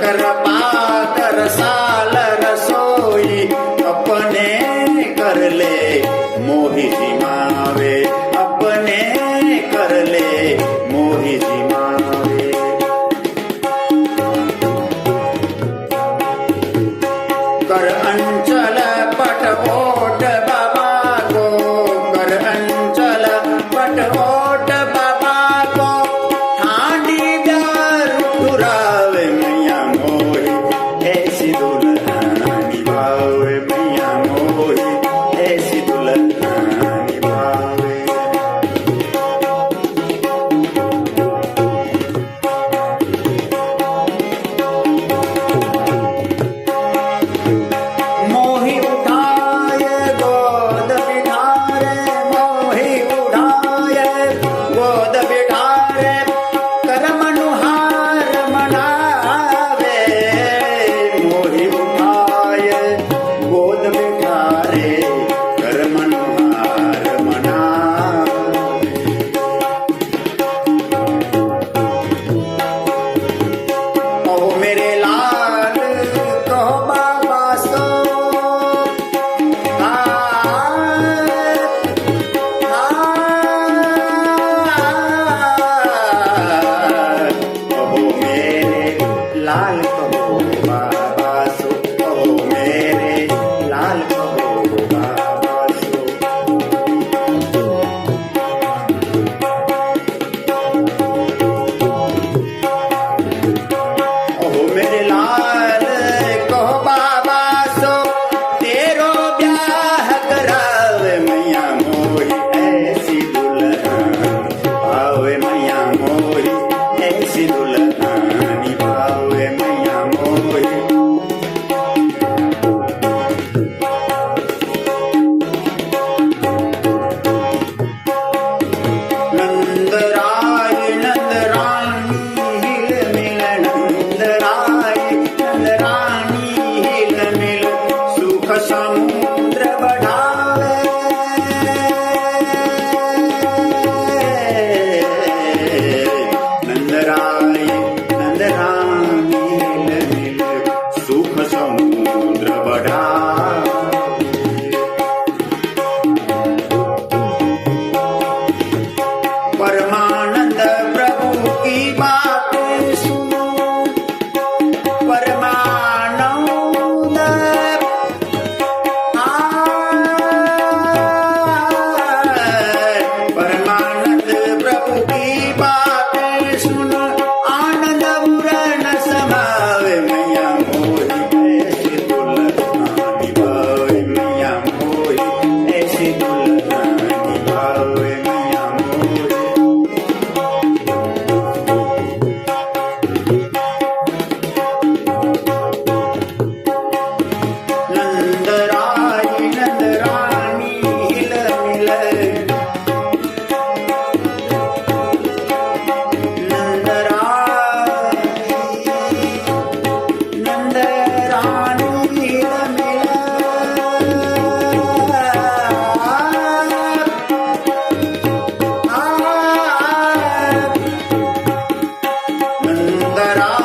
कर पातर साल रसोई अपने कर ले मोही जिमावे अपने कर ले मोही जिमावे कर अंचल पटओट बाबा को कर अंचल पटओट बाबा को ठांडी मैया मोही ऐसी दुल्हन निभावे मैया मोही ऐसी दुल्हन निभावे मोही उठाए गोद बिठारे मोही उठाए गोद बिठारे कर मनुहार मनावे मोही उठाए गोद बिठारे कर मनुहार मनावे ओ मेरे लाल कहो बाबा सो कहो मेरे लाल कहो बाबा सो कहो मेरे लाल कहो बाबा सो ओ मेरे लाल कहो बाबा सो तेरो ब्याह करावे मैया मोही ऐसी दुल्हन आवे मैया मोही ऐसी दुल्हन निभावे मैया मोही नंदराय नंदरानी हिल मिल नंदराय नंदरानी हिल मिल सुख समुद्र बढ़ावे नंदराय नंदरानी हिल मिल सुख समुद्र बढ़ावे परमानंद प्रभु की बातें सुनो परमानंद परमानंद प्रभु की बातें सुनो आनंद पूर्ण समावे मैया मोही ऐसी दुल्हन निभावे मैया मोही ऐसी दुल्हन निभावे मैया मोही नंदराय नंदरानी हिल मिल नंदराय नंदरानी हिल मिल नंदराय